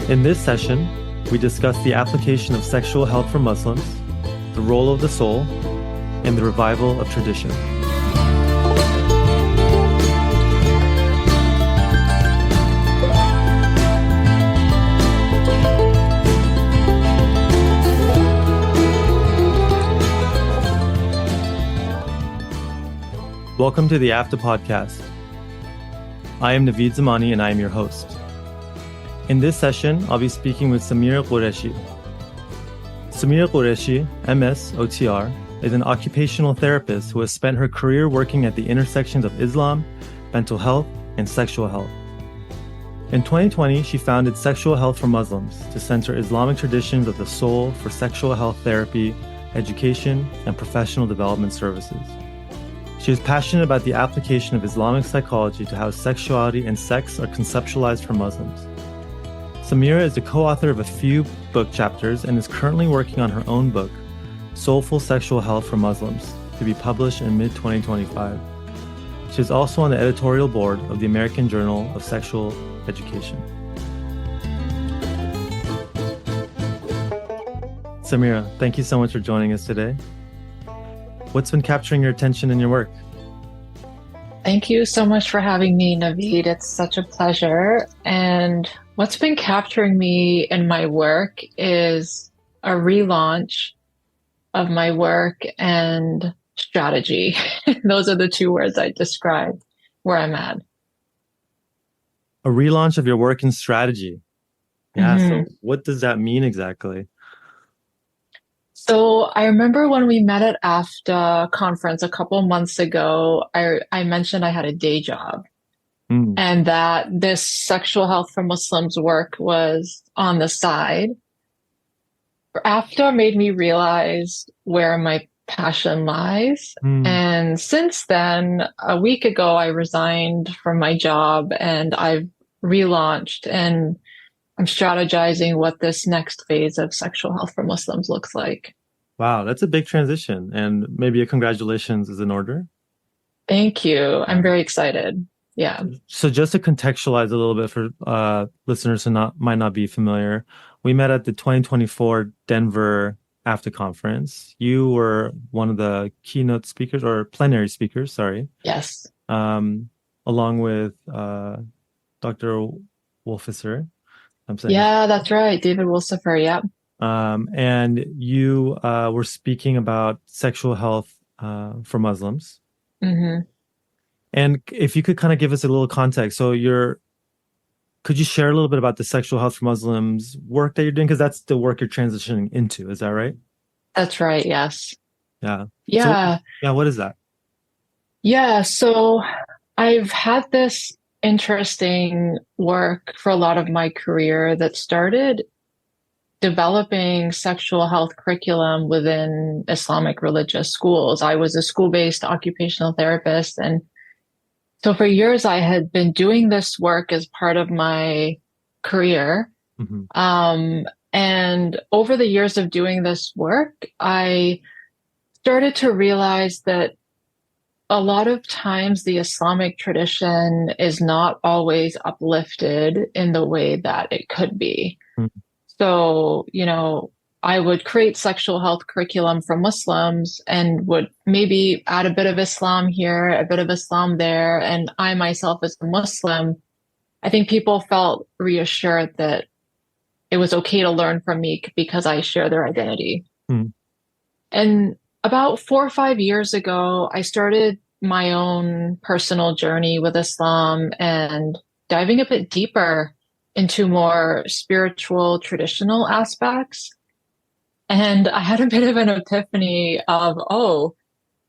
In this session, we discuss the application of sexual health for Muslims, the role of the soul, and the revival of tradition. Welcome to the AFTA podcast. I am Naveed Zamani and I am your host. In this session, I'll be speaking with Sameera Qureshi. Sameera Qureshi, MS, OTR, is an occupational therapist who has spent her career working at the intersections of Islam, mental health, and sexual health. In 2020, she founded Sexual Health for Muslims to center Islamic traditions of the soul for sexual health therapy, education, and professional development services. She is passionate about the application of Islamic psychology to how sexuality and sex are conceptualized for Muslims. Sameera is the co-author of a few book chapters and is currently working on her own book, Soulful Sexual Health for Muslims, to be published in mid-2025. She is also on the editorial board of the American Journal of Sexual Education. Sameera, thank you so much for joining us today. What's been capturing your attention in your work? Thank you so much for having me, Naveed. It's such a pleasure. And what's been capturing me in my work is a relaunch of my work and strategy. Those are the two words I describe where I'm at. A relaunch of your work and strategy. Yeah, So what does that mean exactly? So I remember when we met at AFTA conference a couple months ago, I mentioned I had a day job and that this sexual health for Muslims work was on the side. AFTA made me realize where my passion lies. And since then, a week ago, I resigned from my job and I've relaunched and I'm strategizing what this next phase of sexual health for Muslims looks like. Wow, that's a big transition, and maybe a congratulations is in order. Thank you. I'm very excited. Yeah. So just to contextualize a little bit for listeners who might not be familiar, we met at the 2024 Denver AFTA conference. You were one of the keynote speakers or plenary speakers, sorry. Yes. Along with Dr. Wolfisser. Yeah, that's right. David Wolfisser, yeah. And you were speaking about sexual health for Muslims. And if you could kind of give us a little context. So could you share a little bit about the sexual health for Muslims work that you're doing? Because that's the work you're transitioning into. Is that right? That's right. Yes. Yeah. Yeah. So, what is that? Yeah. So I've had this interesting work for a lot of my career that started developing sexual health curriculum within Islamic religious schools. I was a school-based occupational therapist. And so for years, I had been doing this work as part of my career. And over the years of doing this work, I started to realize that a lot of times the Islamic tradition is not always uplifted in the way that it could be. So, I would create sexual health curriculum for Muslims and would maybe add a bit of Islam here, a bit of Islam there. And I myself as a Muslim, I think people felt reassured that it was okay to learn from me because I share their identity. And about 4 or 5 years ago, I started my own personal journey with Islam and diving a bit deeper into more spiritual, traditional aspects. And I had a bit of an epiphany of,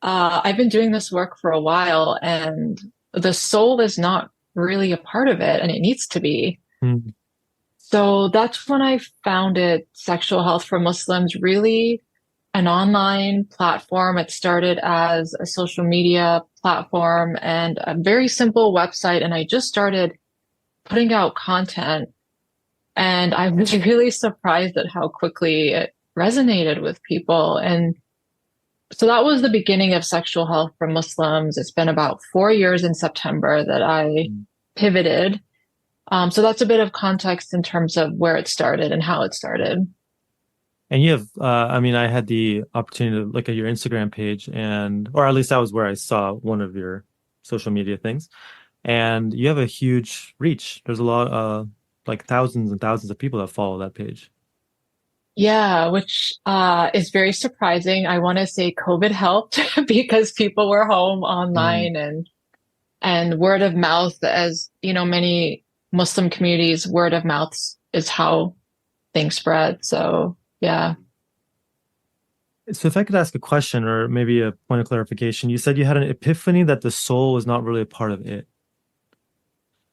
I've been doing this work for a while and the soul is not really a part of it and it needs to be. So that's when I founded Sexual Health for Muslims, really an online platform. It started as a social media platform and a very simple website. And I just started putting out content. And I was really surprised at how quickly it resonated with people. And so that was the beginning of Sexual Health for Muslims. It's been about 4 years in September that I pivoted So that's a bit of context in terms of where it started and how it started. And you have, I mean, I had the opportunity to look at your Instagram page and, or at least that was where I saw one of your social media things. And you have a huge reach. There's a lot, like thousands and thousands of people that follow that page. Yeah, which is very surprising. I want to say COVID helped because people were home Mm. online and word of mouth, as you know, many Muslim communities, word of mouth is how things spread. So yeah. So if I could ask a question or maybe a point of clarification, you said you had an epiphany that the soul was not really a part of it.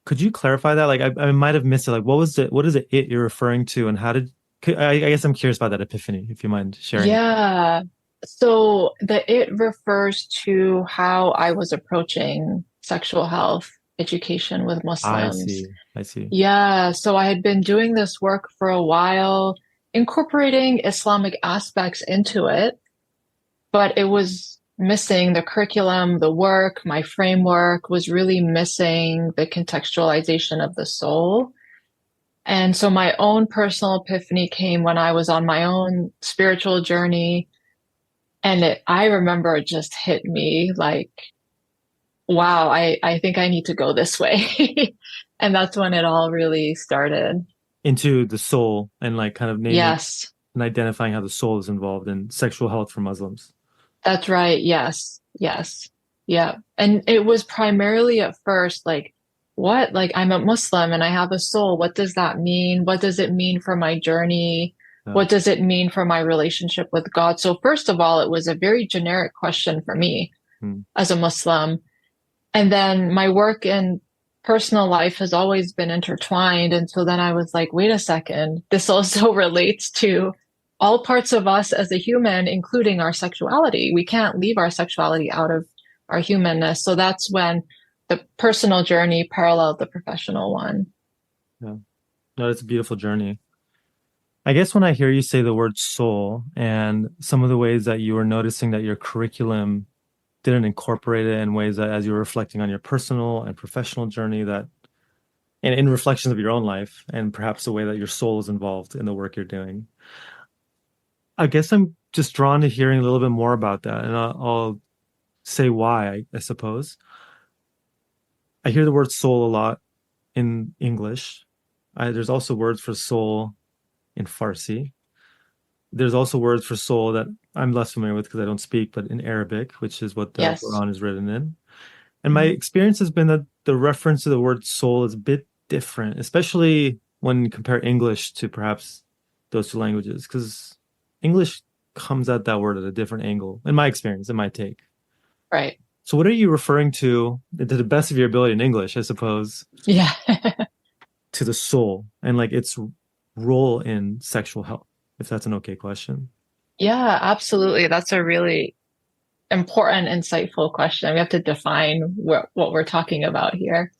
Could you clarify that? Like I might have missed it. Like what is it you're referring to and how did, I guess I'm curious about that epiphany, if you mind sharing. Yeah. So the it refers to how I was approaching sexual health education with I Muslims. see. I see. Yeah. So I had been doing this work for a while, incorporating Islamic aspects into it, but it was missing the curriculum, the work, my framework was really missing the contextualization of the soul. And so my own personal epiphany came when I was on my own spiritual journey. And I remember it just hit me like, wow, I think I need to go this way. And that's when it all really started. Into the soul and like kind of naming Yes, and identifying how the soul is involved in sexual health for Muslims. that's right. Yes, yes. Yeah. And it was primarily at first like, what? Like, I'm a Muslim and I have a soul. What does that mean? What does it mean for my journey? Yeah. What does it mean for my relationship with God? So, first of all, it was a very generic question for me Mm. as a Muslim. And then my work and personal life has always been intertwined. And so then I was like, wait a second, this also relates to all parts of us as a human, including our sexuality. We can't leave our sexuality out of our humanness. So that's when the personal journey paralleled the professional one. Yeah. No, it's a beautiful journey. I guess when I hear you say the word soul and some of the ways that you were noticing that your curriculum didn't incorporate it in ways that as you were reflecting on your personal and professional journey that and in reflections of your own life and perhaps the way that your soul is involved in the work you're doing. I guess I'm just drawn to hearing a little bit more about that and I'll say why, I suppose. I hear the word soul a lot in English. There's also words for soul in Farsi. There's also words for soul that I'm less familiar with because I don't speak, but in Arabic, which is what the Yes. Quran is written in. And my Mhm. experience has been that the reference to the word soul is a bit different, especially when you compare English to perhaps those two languages, because English comes at that word at a different angle, in my experience, in my take. Right. So, what are you referring to the best of your ability in English, I suppose, Yeah. to the soul and like its role in sexual health, if that's an okay question? Yeah, absolutely. That's a really important, insightful question. We have to define what we're talking about here.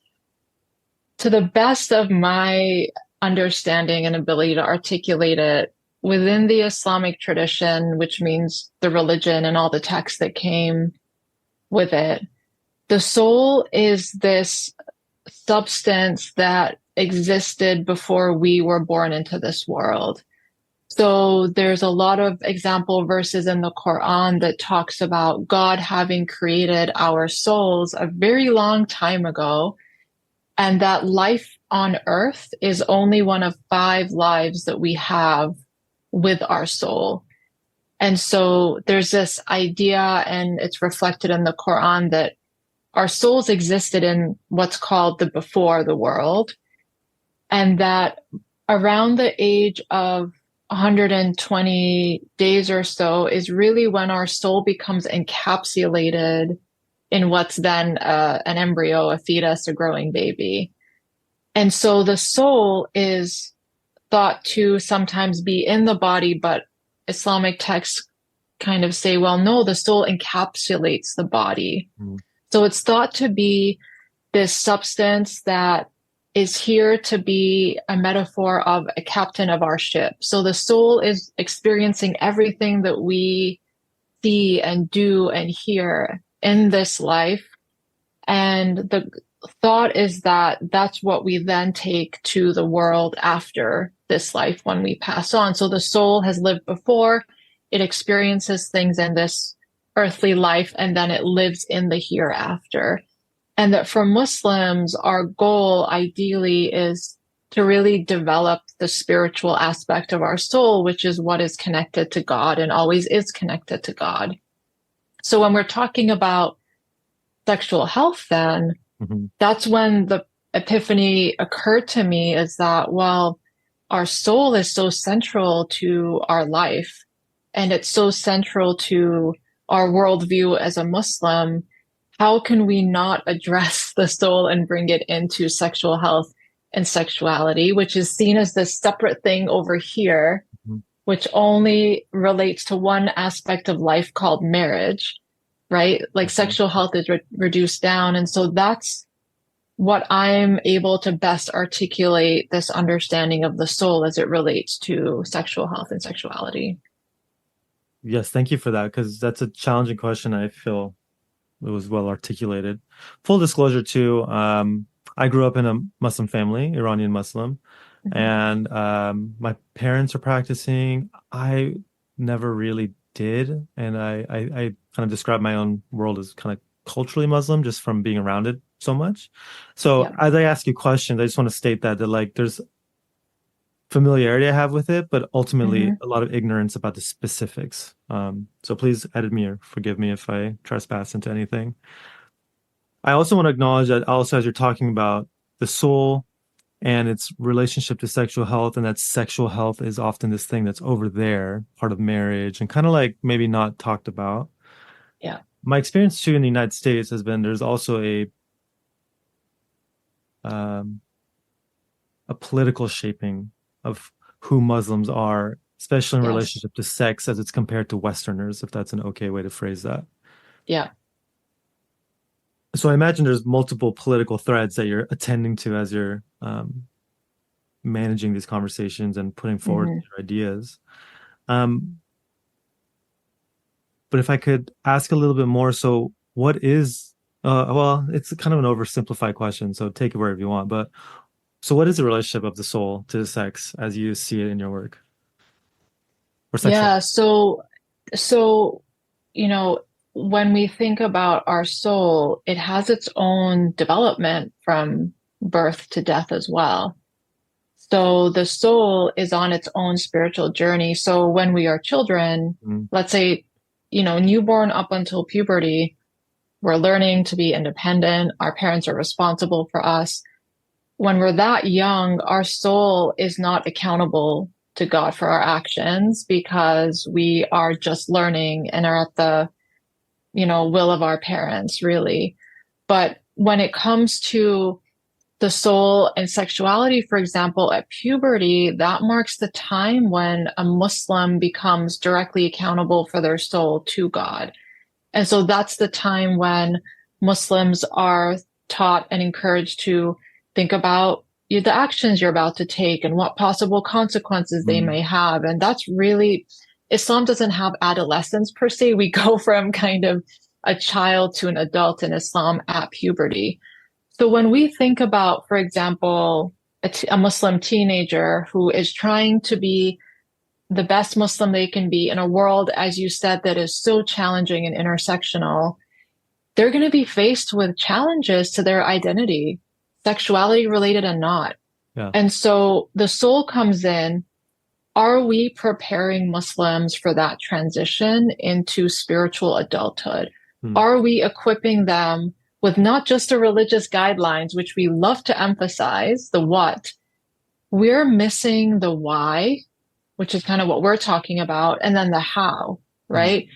To the best of my understanding and ability to articulate it within the Islamic tradition, which means the religion and all the texts that came with it, the soul is this substance that existed before we were born into this world. So there's a lot of example verses in the Quran that talks about God having created our souls a very long time ago, and that life on earth is only one of five lives that we have with our soul. And so there's this idea, and it's reflected in the Quran, that our souls existed in what's called the before the world, and that around the age of 120 days or so is really when our soul becomes encapsulated in what's then an embryo, a fetus, a growing baby. And so the soul is thought to sometimes be in the body, but Islamic texts kind of say, well, no, the soul encapsulates the body. Mm. So it's thought to be this substance that is here to be a metaphor of a captain of our ship. So the soul is experiencing everything that we see and do and hear in this life. And the thought is that that's what we then take to the world after this life when we pass on. So the soul has lived before, it experiences things in this earthly life, and then it lives in the hereafter. And that for Muslims, our goal ideally is to really develop the spiritual aspect of our soul, which is what is connected to God and always is connected to God. So when we're talking about sexual health, then Hmm. that's when the epiphany occurred to me is that, well, our soul is so central to our life and it's so central to our worldview as a Muslim. How can we not address the soul and bring it into sexual health and sexuality, which is seen as this separate thing over here, which only relates to one aspect of life called marriage, right? Like Hmm. sexual health is reduced down. And so that's what I'm able to best articulate this understanding of the soul as it relates to sexual health and sexuality. Yes, thank you for that, because that's a challenging question. I feel it was well articulated. Full disclosure too, I grew up in a Muslim family, Iranian Muslim, Mhm. and my parents are practicing. I never really did, and I kind of describe my own world as kind of culturally Muslim just from being around it so much. So Yeah. as I ask you questions, I just want to state that like there's familiarity I have with it, but ultimately Hmm. a lot of ignorance about the specifics. So please edit me or forgive me if I trespass into anything. I also want to acknowledge that also as you're talking about the soul and its relationship to sexual health, and that sexual health is often this thing that's over there, part of marriage, and kind of like maybe not talked about. Yeah. My experience too in the United States has been there's also um, a political shaping of who Muslims are, especially in Yes. relationship to sex as it's compared to Westerners, if that's an okay way to phrase that. Yeah. So I imagine there's multiple political threads that you're attending to as you're managing these conversations and putting forward Hmm. your ideas. Um, but if I could ask a little bit more, so what is, well, it's kind of an oversimplified question, so take it wherever you want. But so what is the relationship of the soul to the sex as you see it in your work or sexual? Yeah. So, you know, when we think about our soul, it has its own development from birth to death as well. So the soul is on its own spiritual journey. So when we are children, Mm, let's say, newborn up until puberty, we're learning to be independent. Our parents are responsible for us. When we're that young, our soul is not accountable to God for our actions because we are just learning and are at the, will of our parents, really. But when it comes to the soul and sexuality, for example, at puberty, that marks the time when a Muslim becomes directly accountable for their soul to God. And so that's the time when Muslims are taught and encouraged to think about the actions you're about to take and what possible consequences they mm, may have. And that's really, Islam doesn't have adolescence per se. We go from kind of a child to an adult in Islam at puberty. So when we think about, for example, a Muslim teenager who is trying to be the best Muslim they can be in a world, as you said, that is so challenging and intersectional, they're going to be faced with challenges to their identity, sexuality related and not. yeah. And so the soul comes in. Are we preparing Muslims for that transition into spiritual adulthood? Mm, Are we equipping them with not just the religious guidelines, which we love to emphasize, the what? We're missing the why, which is kind of what we're talking about, and then the how, mm, right?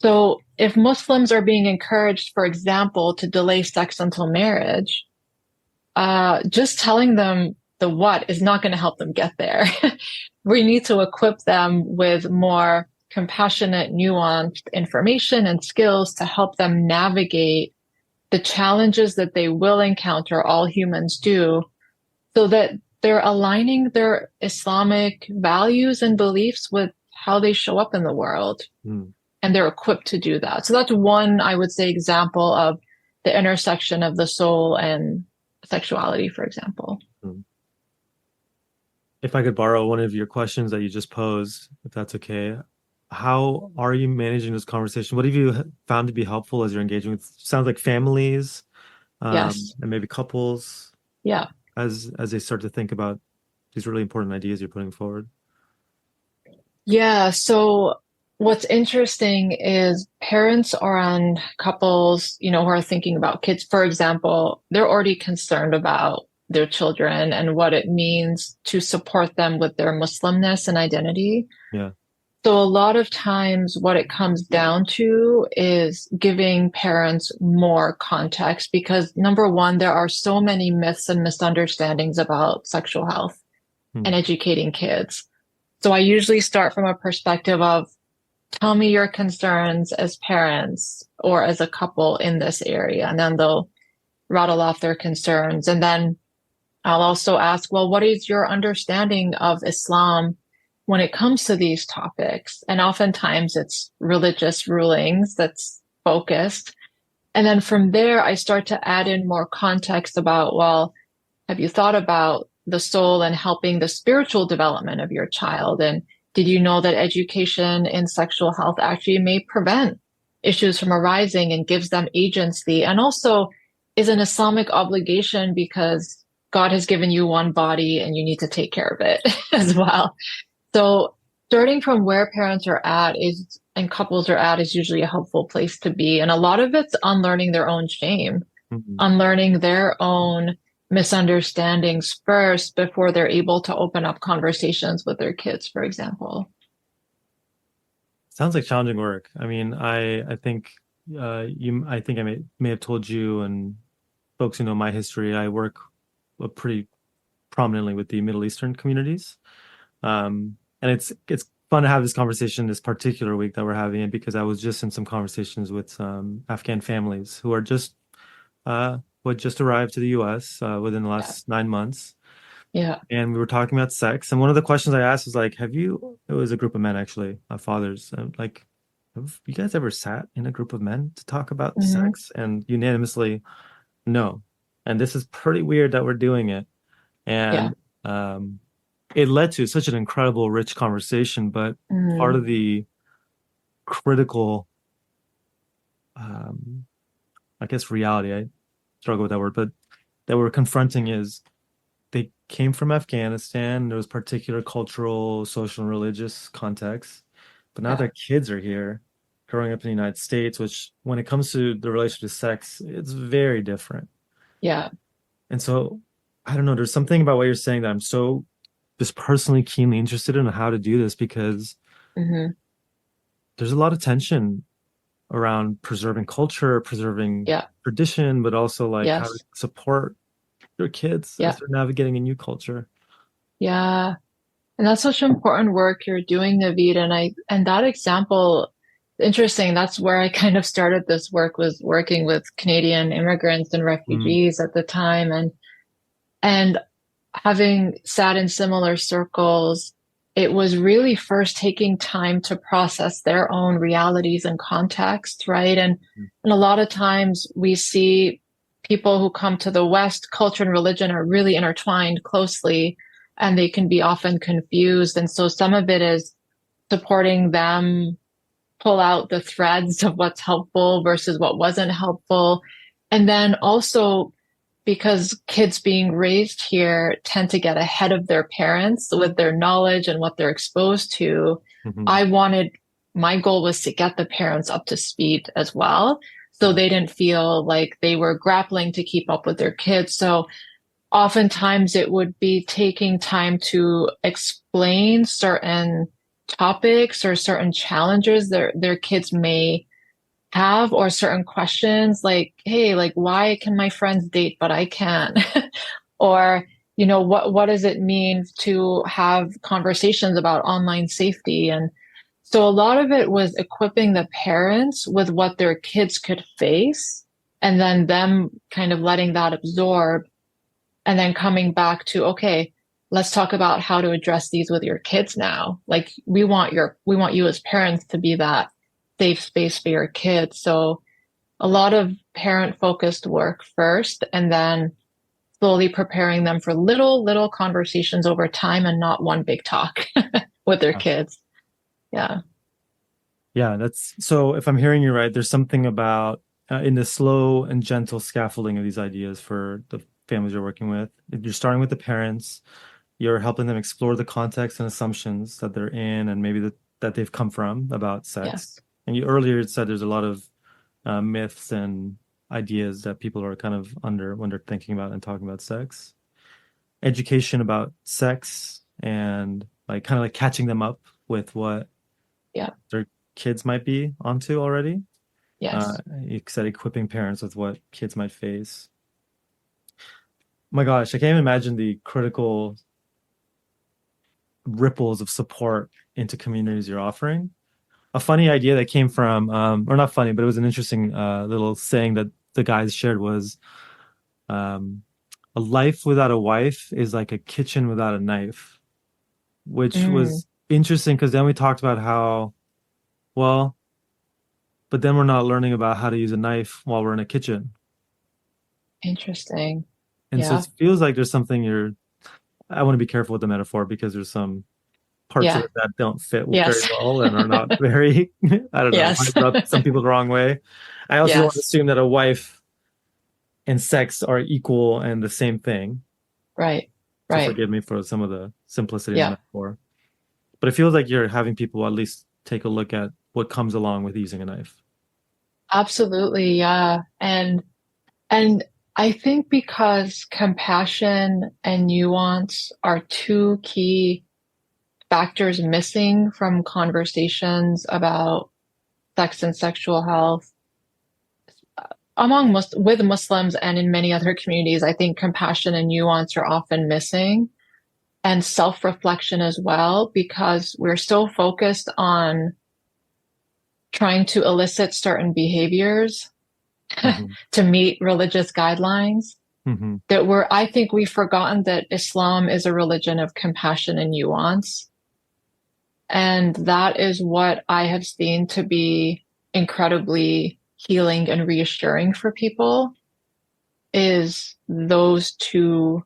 So if Muslims are being encouraged, for example, to delay sex until marriage, just telling them the what is not going to help them get there. We need to equip them with more compassionate, nuanced information and skills to help them navigate the challenges that they will encounter, all humans do, so that they're aligning their Islamic values and beliefs with how they show up in the world. mm. And they're equipped to do that. So that's one, I would say, example of the intersection of the soul and sexuality, for example. Mm. If I could borrow one of your questions that you just posed, if that's okay, how are you managing this conversation? What have you found to be helpful as you're engaging with, sounds like families, Yes. and maybe couples Yeah. as they start to think about these really important ideas you're putting forward? Yeah. So what's interesting is parents or on couples, who are thinking about kids, for example, they're already concerned about their children and what it means to support them with their Muslimness and identity. Yeah. So a lot of times what it comes down to is giving parents more context because number one, there are so many myths and misunderstandings about sexual health Hmm. and educating kids. So I usually start from a perspective of tell me your concerns as parents or as a couple in this area. And then they'll rattle off their concerns. And then I'll also ask, well, what is your understanding of Islam when it comes to these topics? And oftentimes it's religious rulings that's focused. And then from there, I start to add in more context about, well, have you thought about the soul and helping the spiritual development of your child? And did you know that education in sexual health actually may prevent issues from arising and gives them agency? And also is an Islamic obligation because God has given you one body and you need to take care of it as well. So starting from where parents are at is and couples are at is usually a helpful place to be. And a lot of it's unlearning their own shame, Mhm. unlearning their own misunderstandings first before they're able to open up conversations with their kids, for example. Sounds like challenging work. I mean, I think I think I may have told you and folks who know my history, I work pretty prominently with the Middle Eastern communities. And it's fun to have this conversation this particular week that we're having it because I was just in some conversations with some Afghan families who had just arrived to the US within the Yeah. last 9 months. Yeah. And we were talking about sex. And one of the questions I asked was like, it was a group of men actually, fathers, like, have you guys ever sat in a group of men to talk about Hmm. sex? And unanimously, no. And this is pretty weird that we're doing it. Yeah. And um, it led to such an incredible, rich conversation. But part Hmm. of the critical, um, I guess, reality, I struggle with that word, but that we're confronting is they came from Afghanistan. There was particular cultural, social, and religious context. But now Yeah. their kids are here, growing up in the United States, which when it comes to the relation to sex, it's very different. Yeah. And so I don't know, there's something about what you're saying that I'm so just personally keenly interested in how to do this because Hmm. there's a lot of tension around preserving culture, preserving Yeah. tradition, but also like how to Yes. support your kids as Yeah. they're navigating a new culture. Yeah. And that's such important work you're doing, Naveed. And that example, interesting. That's where I kind of started this work was working with Canadian immigrants and Mm, refugees at the time. And having sat in similar circles, it was really first taking time to process their own realities and context, right? And a lot of times we see people who come to the West, culture and religion are really intertwined closely, and they can be often confused. And so some of it is supporting them pull out the threads of what's helpful versus what wasn't helpful. And then also because kids being raised here tend to get ahead of their parents with their knowledge and what they're exposed to. mhm. I wanted, my goal was to get the parents up to speed as well. So Yeah. they didn't feel like they were grappling to keep up with their kids. So oftentimes it would be taking time to explain certain topics or certain challenges their kids may have or certain questions like, hey, like why can my friends date but I can't? Or, what does it mean to have conversations about online safety? And so a lot of it was equipping the parents with what their kids could face and then them kind of letting that absorb and then coming back to, okay, let's talk about how to address these with your kids now. Like we want you as parents to be that safe space for your kids. So a lot of parent-focused work first, and then slowly preparing them for little conversations over time and not one big talk with their kids. Yeah. Yeah, that's so if I'm hearing you right, there's something about in the slow and gentle scaffolding of these ideas for the families you're working with. You're starting with the parents, you're helping them explore the context and assumptions that they're in and maybe that they've come from about sex. Yes. And you earlier said there's a lot of myths and ideas that people are kind of under when they're thinking about and talking about sex. Education about sex and like kind of like catching them up with what Yeah. their kids might be onto already. Yes. You said equipping parents with what kids might face. My gosh, I can't even imagine the critical ripples of support into communities you're offering. A funny idea that came from, or not funny, but it was an interesting little saying that the guys shared was, um, a life without a wife is like a kitchen without a knife, which Mm, was interesting because then we talked about how, well, but then we're not learning about how to use a knife while we're in a kitchen. interesting. And so Yeah. it feels like there's something I want to be careful with the metaphor because there's some parts of Yeah. it that don't fit very Yes. well and are not very, I don't know, might Yes. rub some people the wrong way. I also don't want to Yes. assume that a wife and sex are equal and the same thing. Right. So Right. forgive me for some of the simplicity in the Yeah. metaphor. But it feels like you're having people at least take a look at what comes along with using a knife. Absolutely. Yeah. And I think because compassion and nuance are two key factors missing from conversations about sex and sexual health with Muslims and in many other communities, I think compassion and nuance are often missing, and self-reflection as well, because we're so focused on trying to elicit certain behaviors Hmm. to meet religious guidelines Hmm. I think we've forgotten that Islam is a religion of compassion and nuance. And that is what I have seen to be incredibly healing and reassuring for people is those two,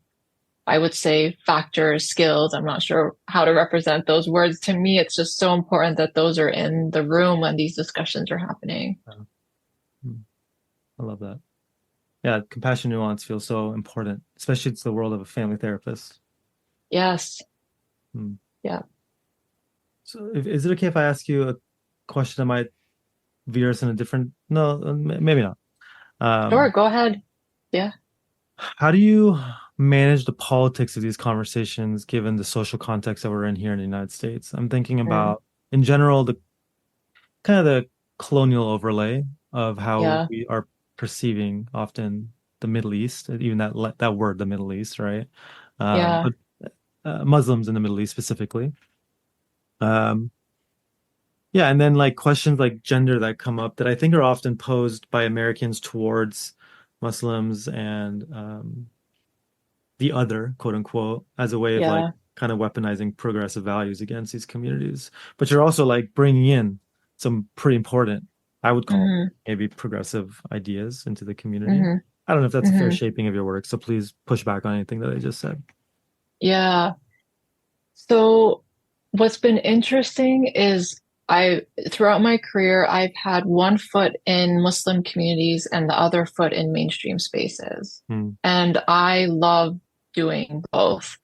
I would say, factors, skills. I'm not sure how to represent those words. To me, it's just so important that those are in the room when these discussions are happening. I love that. Yeah, compassion nuance feels so important, especially it's the world of a family therapist. Yes. Hmm. Yeah. So, is it okay if I ask you a question that might veer us in a different? No, maybe not. Sure. Um, Go ahead. Yeah. how do you manage the politics of these conversations given the social context that we're in here in the United States? I'm thinking Mm, about, in general, the kind of the colonial overlay of how yeah. we are perceiving often the Middle East, even that word, the Middle East, right? Yeah. But Muslims in the Middle East specifically. Um, yeah, and then like questions like gender that come up that I think are often posed by Americans towards Muslims and the other, quote unquote, as a way of like Yeah. kind of weaponizing progressive values against these communities. But you're also like bringing in some pretty important, I would call Hmm. maybe progressive ideas into the community. Hmm. I don't know if that's a fair Hmm. shaping of your work, so please push back on anything that I just said. Yeah. So what's been interesting is throughout my career, I've had one foot in Muslim communities and the other foot in mainstream spaces. Hmm. And I love doing both.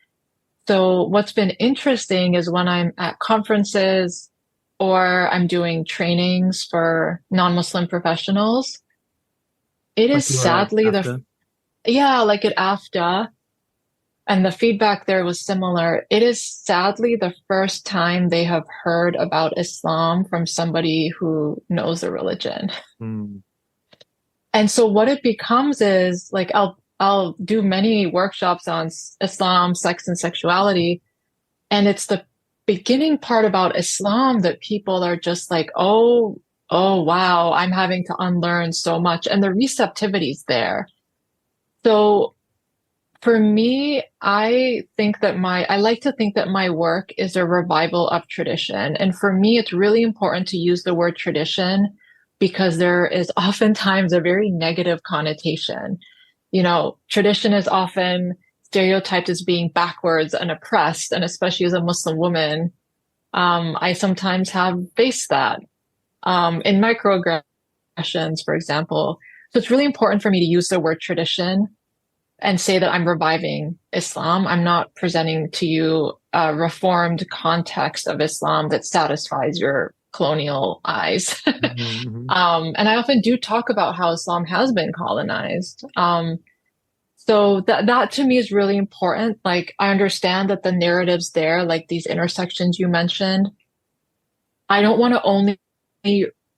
So what's been interesting is when I'm at conferences or I'm doing trainings for non-Muslim professionals, it Like is you are at sadly AFTA. yeah, like at AFTA. And the feedback there was similar. It is sadly the first time they have heard about Islam from somebody who knows the religion. Hmm. And so what it becomes is like I'll do many workshops on Islam, sex and sexuality, and it's the beginning part about Islam that people are just like, "Oh wow, I'm having to unlearn so much." And the receptivity's there. So for me, I like to think that my work is a revival of tradition. And for me, it's really important to use the word tradition because there is oftentimes a very negative connotation. Tradition is often stereotyped as being backwards and oppressed, and especially as a Muslim woman, I sometimes have faced that in microaggressions, for example. So it's really important for me to use the word tradition and say that I'm reviving Islam. I'm not presenting to you a reformed context of Islam that satisfies your colonial eyes. Mm-hmm. And I often do talk about how Islam has been colonized. So that to me is really important. Like I understand that the narratives there, like these intersections you mentioned, I don't want to only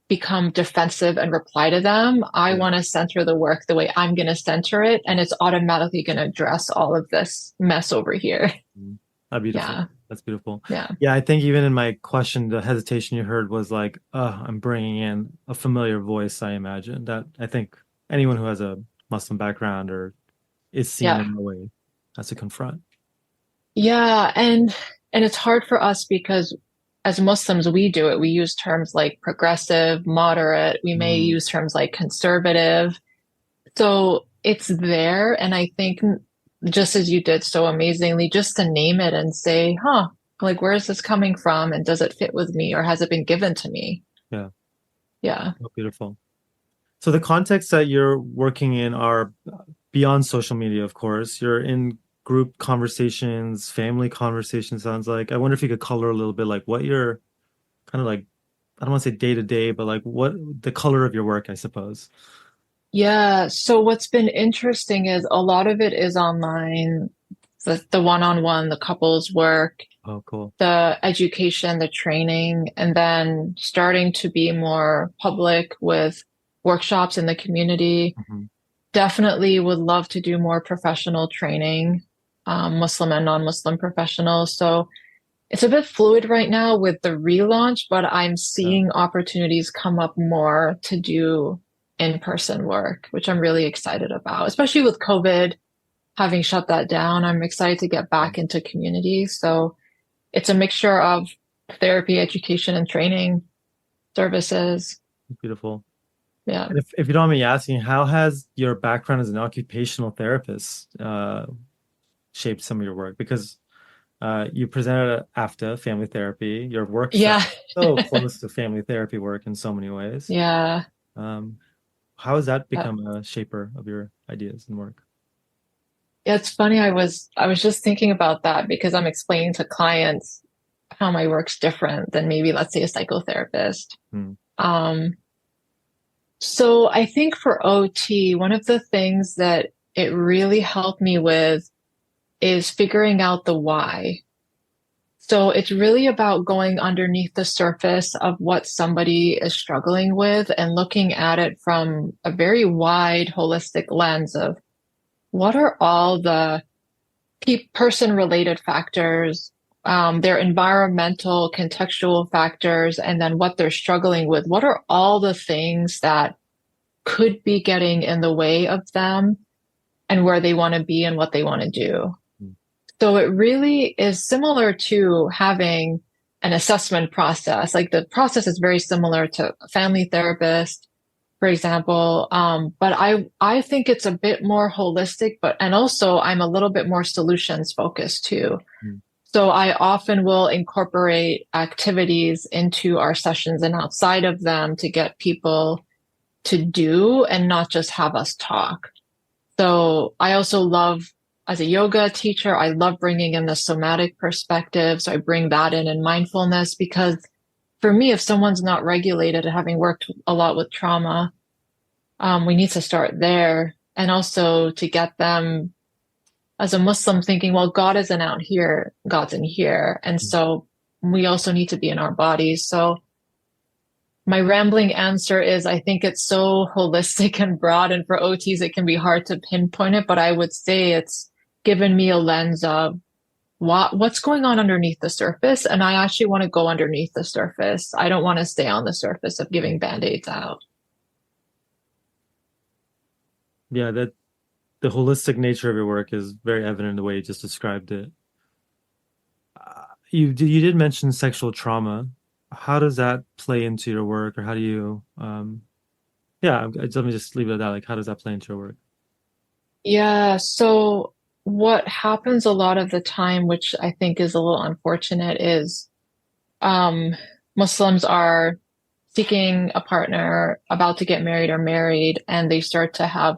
become defensive and reply to them. I Yeah. want to center the work the way I'm going to center it, and it's automatically going to address all of this mess over here. Mm. Beautiful. Yeah, That's beautiful. yeah, Yeah, I think even in my question, the hesitation you heard was like, I'm bringing in a familiar voice, I imagine, that I think anyone who has a Muslim background or is seen yeah, in a way has to confront. yeah. And it's hard for us because as Muslims, we do it. We use terms like progressive, moderate. We may Mm, use terms like conservative. So it's there. And I think just as you did so amazingly, just to name it and say, huh, like, where is this coming from? And does it fit with me or has it been given to me? yeah, Yeah. oh, beautiful. So the contexts that you're working in are beyond social media, of course. You're in group conversations, family conversations, sounds like. I wonder if you could color a little bit like what your kind of like, I don't want to say day to day, but like what the color of your work, I suppose. Yeah. So what's been interesting is a lot of it is online, the one-on-one, the couples work, Oh, cool. the education, the training, and then starting to be more public with workshops in the community. Hmm. Definitely would love to do more professional training, Muslim and non-Muslim professionals. So it's a bit fluid right now with the relaunch, but I'm Yeah, seeing opportunities come up more to do in-person work, which I'm really excited about, especially with COVID having shut that down. I'm excited to get yeah, back into community. So it's a mixture of therapy, education, and training services. beautiful. Yeah. And if you don't mind me asking, how has your background as an occupational therapist shaped some of your work? Because you presented at AFTA, family therapy. Your work Yeah. sounds so close to family therapy work in so many ways. Yeah. Um, how has that Yeah. become a shaper of your ideas and work? It's funny. I was just thinking about that because I'm explaining to clients how my work's different than maybe, let's say, a psychotherapist. Hmm. Um, so I think for OT, one of the things that it really helped me with is figuring out the why. So it's really about going underneath the surface of what somebody is struggling with and looking at it from a very wide, holistic lens of what are all the person related factors, their environmental, contextual factors, and then what they're struggling with. What are all the things that could be getting in the way of them and where they want to be and what they want to do? Hmm. So it really is similar to having an assessment process. Like the process is very similar to a family therapist, for example. But I think it's a bit more holistic, and also I'm a little bit more solutions focused too. Hmm. So I often will incorporate activities into our sessions and outside of them to get people to do and not just have us talk. So I also love, as a yoga teacher, I love bringing in the somatic perspective. So I bring that in mindfulness because for me, if someone's not regulated, having worked a lot with trauma, we need to start there. And also to get them as a Muslim thinking, well, God isn't out here, God's in here. And so we also need to be in our bodies. So my rambling answer is I think it's so holistic and broad. And for OTs, it can be hard to pinpoint it, but I would say it's given me a lens of what's going on underneath the surface. And I actually want to go underneath the surface. I don't want to stay on the surface of giving band-aids out. Yeah, that the holistic nature of your work is very evident in the way you just described it. You did mention sexual trauma. How does that play into your work, or how do you Yeah, let me just leave it at that. Like, how does that play into your work? Yeah, so what happens a lot of the time, which I think is a little unfortunate, is um, Muslims are seeking a partner, about to get married or married, and they start to have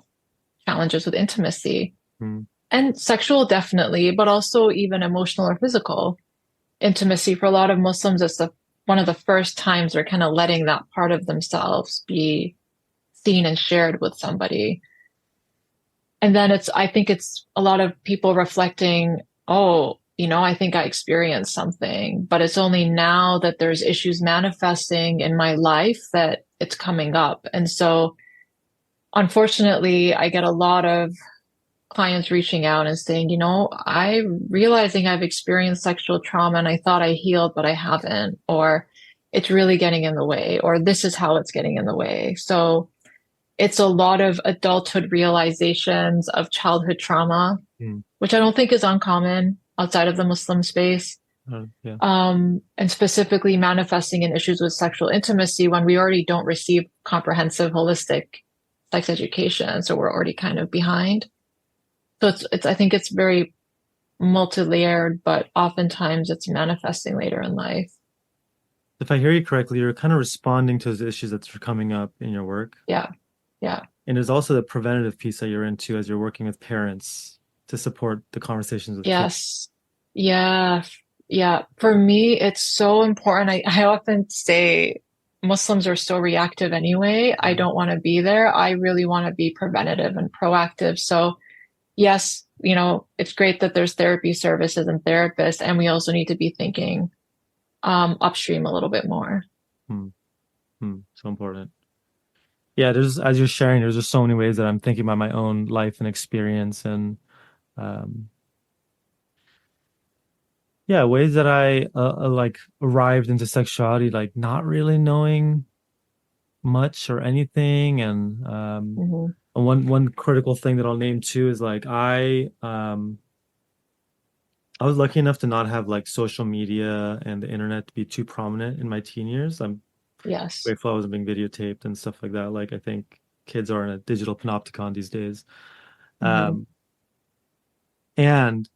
challenges with intimacy Mm, and sexual, definitely, but also even emotional or physical intimacy. For a lot of Muslims, it's one of the first times they're kind of letting that part of themselves be seen and shared with somebody. And then I think it's a lot of people reflecting, oh, I think I experienced something, but it's only now that there's issues manifesting in my life that it's coming up. And so, unfortunately, I get a lot of clients reaching out and saying, I'm realizing I've experienced sexual trauma and I thought I healed, but I haven't, or it's really getting in the way, or this is how it's getting in the way. So, it's a lot of adulthood realizations of childhood trauma, mm, which I don't think is uncommon outside of the Muslim space. yeah. And specifically manifesting in issues with sexual intimacy when we already don't receive comprehensive, holistic sex education. So we're already kind of behind. So I think it's very multi-layered, but oftentimes it's manifesting later in life. If I hear you correctly, you're kind of responding to those issues that are coming up in your work. Yeah. Yeah. And there's also the preventative piece that you're into as you're working with parents to support the conversations with kids. Yes. Yeah. Yeah. For me, it's so important. I often say Muslims are so reactive anyway. I Mm. don't want to be there. I really want to be preventative and proactive. So, yes, it's great that there's therapy services and therapists, and we also need to be thinking upstream a little bit more. Hmm. Hmm. So important. Yeah, there's as you're sharing, there's just so many ways that I'm thinking about my own life and experience and um yeah, ways that I like arrived into sexuality like not really knowing much or anything and Hmm. one critical thing that I'll name too is like I was lucky enough to not have like social media and the internet to be too prominent in my teen years. I'm Yes. grateful I wasn't being videotaped and stuff like that. Like I think kids are in a digital panopticon these days. Hmm. Um, and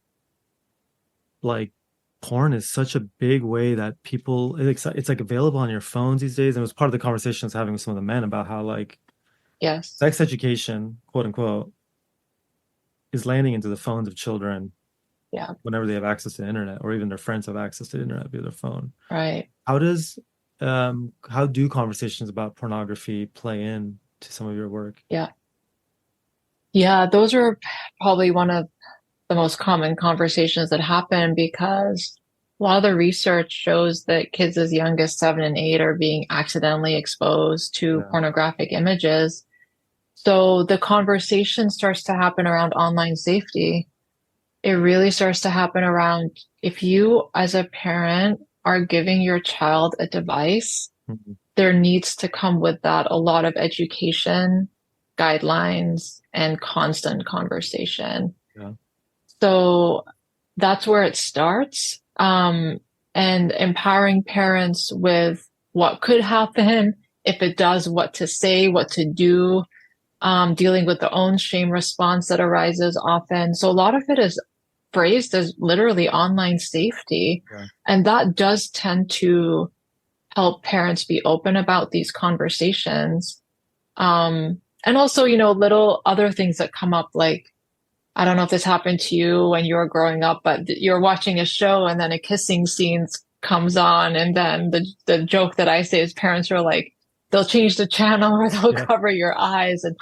like porn is such a big way that it's like available on your phones these days. And it was part of the conversation I was having with some of the men about how like Yes. sex education, quote unquote, is landing into the phones of children Yeah. whenever they have access to the internet, or even their friends have access to the internet via their phone. Right. How does how do conversations about pornography play in to some of your work? Yeah. Yeah. Those are probably one of the most common conversations that happen because a lot of the research shows that kids as young as 7 and 8 are being accidentally exposed to Yeah. pornographic images. So the conversation starts to happen around online safety. It really starts to happen around if you, as a parent, are giving your child a device, Mhm. there needs to come with that a lot of education, guidelines, and constant conversation. Yeah. So that's where it starts. And empowering parents with what could happen if it does, what to say, what to do, dealing with the own shame response that arises often. So a lot of it is phrased as literally online safety. Yeah. And that does tend to help parents be open about these conversations. And also, little other things that come up like, I don't know if this happened to you when you were growing up, but you're watching a show and then a kissing scene comes on, and then the joke that I say is parents are like, they'll change the channel or they'll Yeah. cover your eyes. And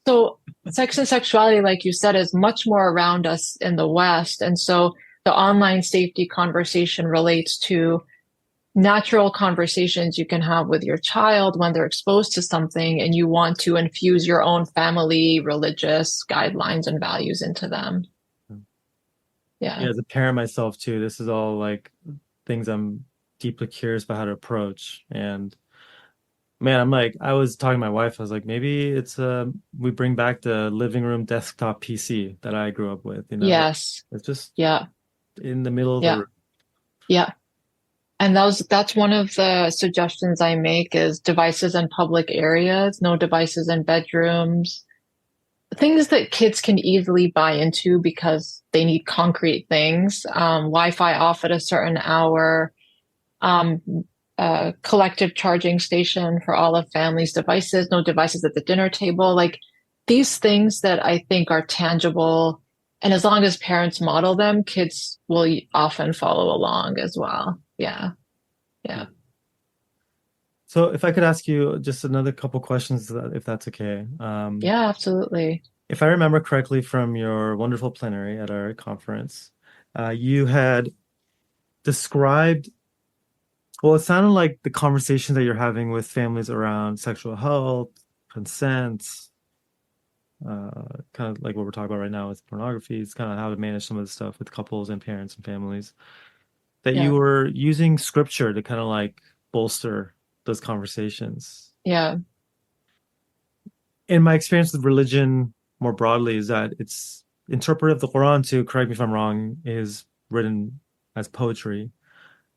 so sex and sexuality, like you said, is much more around us in the West. And so the online safety conversation relates to natural conversations you can have with your child when they're exposed to something and you want to infuse your own family, religious guidelines and values into them. Yeah, Yeah. as a parent myself too, this is all like things I'm deeply curious about how to approach. And man, I'm like, I was talking to my wife, I was like, maybe it's we bring back the living room desktop PC that I grew up with, Yes. it's just Yeah. in the middle of the Yeah. room. Yeah. And that's one of the suggestions I make is devices in public areas, no devices in bedrooms, things that kids can easily buy into because they need concrete things. Wi-Fi off at a certain hour, um, a collective charging station for all of family's devices, no devices at the dinner table. Like these things that I think are tangible. And as long as parents model them, kids will often follow along as well. Yeah. Yeah. So if I could ask you just another couple questions, if that's okay. Yeah, absolutely. If I remember correctly from your wonderful plenary at our conference, you had described, well, it sounded like the conversations that you're having with families around sexual health, consent, kind of like what we're talking about right now with pornography. It's kind of how to manage some of the stuff with couples and parents and families. That you Yeah. were using scripture to kind of like bolster those conversations. Yeah. In my experience with religion more broadly, is that it's interpretive. The Quran, to correct me if I'm wrong, is written as poetry.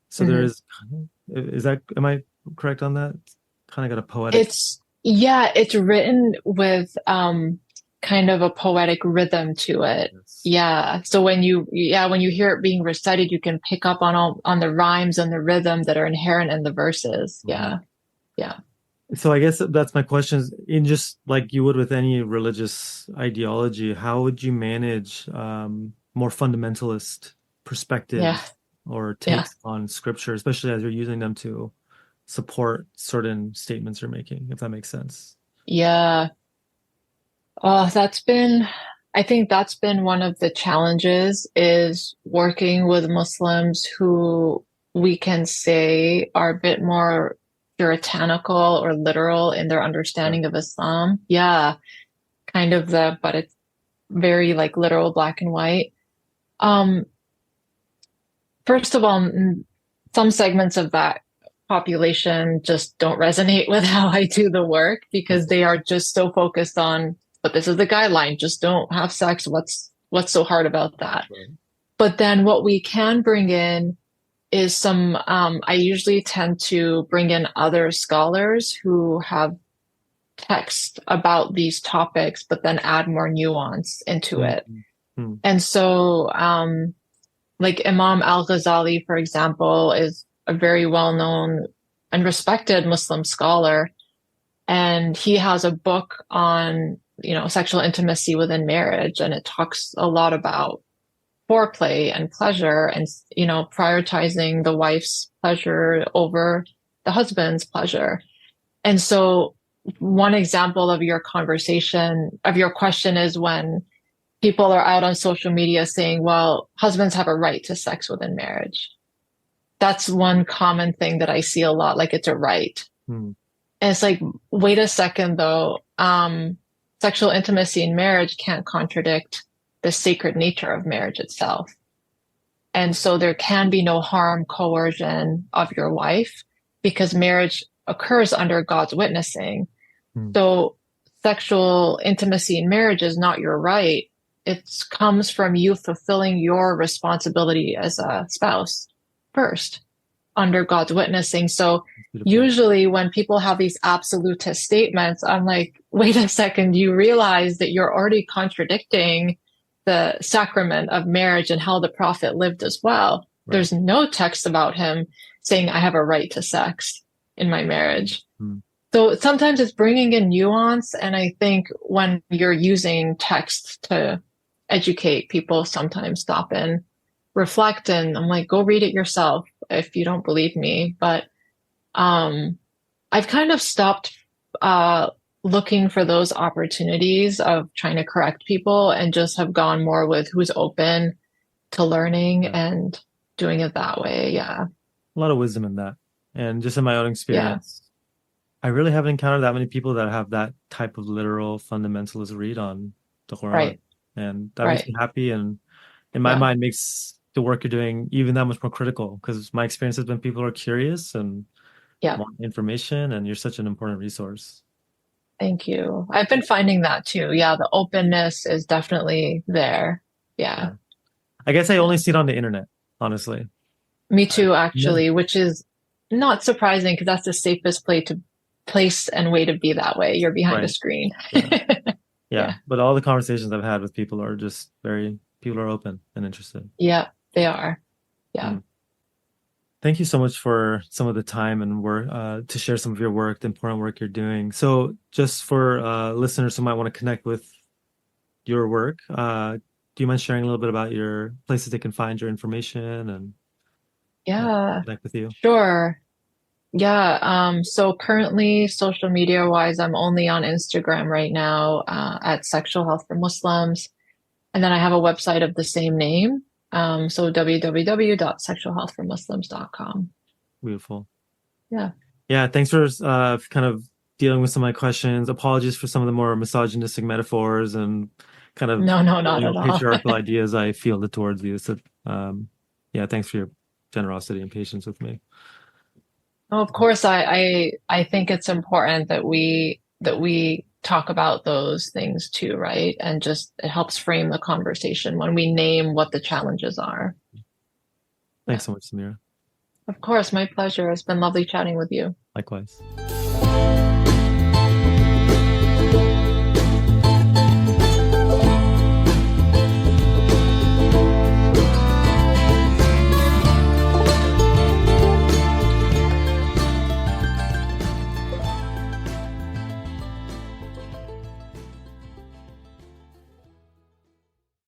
So there Mhm. is that, am I correct on that? It's kind of got a poetic. It's written with kind of a poetic rhythm to it. Yes. Yeah. So when you hear it being recited, you can pick up on the rhymes and the rhythm that are inherent in the verses. Mhm. Yeah. Yeah. So I guess that's my question is, in just like you would with any religious ideology, how would you manage more fundamentalist Yeah. perspectives or Yeah. takes on scripture, especially as you're using them to support certain statements you're making, if that makes sense? Yeah. Oh, I think that's been one of the challenges is working with Muslims who we can say are a bit more puritanical or literal in their Yeah. understanding of Islam. Yeah, but it's very like literal black and white. Um, First of all, some segments of that population just don't resonate with how I do the work because they are just so focused on, but this is the guideline, just don't have sex. What's so hard about that? Right. But then what we can bring in is I usually tend to bring in other scholars who have text about these topics, but then add more nuance into it. Mhm. Mhm. And so, like Imam al-Ghazali, for example, is a very well-known and respected Muslim scholar. And he has a book on, sexual intimacy within marriage. And it talks a lot about foreplay and pleasure and, prioritizing the wife's pleasure over the husband's pleasure. And so one example of your question is when people are out on social media saying, well, husbands have a right to sex within marriage. That's one common thing that I see a lot, like it's a right. Mhm. And it's like, wait a second though. Sexual intimacy in marriage can't contradict the sacred nature of marriage itself. And so there can be no harm, coercion of your wife because marriage occurs under God's witnessing. Mhm. So sexual intimacy in marriage is not your right. It comes from you fulfilling your responsibility as a spouse first under God's witnessing. So That's beautiful. usually when people have these absolutist statements, I'm like, wait a second, you realize that you're already contradicting the sacrament of marriage and how the prophet lived as well. Right. There's no text about him saying, I have a right to sex in my marriage. Mhm. So sometimes it's bringing in nuance. And I think when you're using text to educate people, sometimes stop and reflect. And I'm like, go read it yourself if you don't believe me. But um, I've kind of stopped looking for those opportunities of trying to correct people and just have gone more with who's open to learning Yeah. and doing it that way. Yeah. A lot of wisdom in that. And just in my own Yeah. experience, I really haven't encountered that many people that have that type of literal fundamentalist read on the Quran. Right. And that makes Right. me happy. And in my Yeah. mind, makes the work you're doing even that much more critical because my experience has been people are curious and Yeah. want information, and you're such an important resource. Thank you. I've been finding that too. Yeah. The openness is definitely there. Yeah. Yeah. I guess I only Yeah. see it on the internet, honestly. Me too, Yeah. actually, which is not surprising because that's the safest place and way to be that way. You're behind a Right. screen. Yeah. Yeah. Yeah. But all the conversations I've had with people are just people are open and interested. Yeah, they are. Yeah. Mm. Thank you so much for some of the time and work to share some of your work, the important work you're doing. So, just for listeners who might want to connect with your work, do you mind sharing a little bit about your places they can find your information and Yeah, connect with you? sure. Yeah, so currently social media wise, I'm only on Instagram right now, at Sexual Health for Muslims. And then I have a website of the same name. So www.sexualhealthformuslims.com. Beautiful. Yeah. Yeah, thanks for kind of dealing with some of my questions. Apologies for some of the more misogynistic metaphors and kind of No, no, not at all. patriarchal ideas I fielded towards you. So, yeah, thanks for your generosity and patience with me. Of course, I think it's important that we talk about those things too, right? And just it helps frame the conversation when we name what the challenges are. Yeah. Thanks so much, Sameera. Of course, my pleasure. It's been lovely chatting with you. Likewise.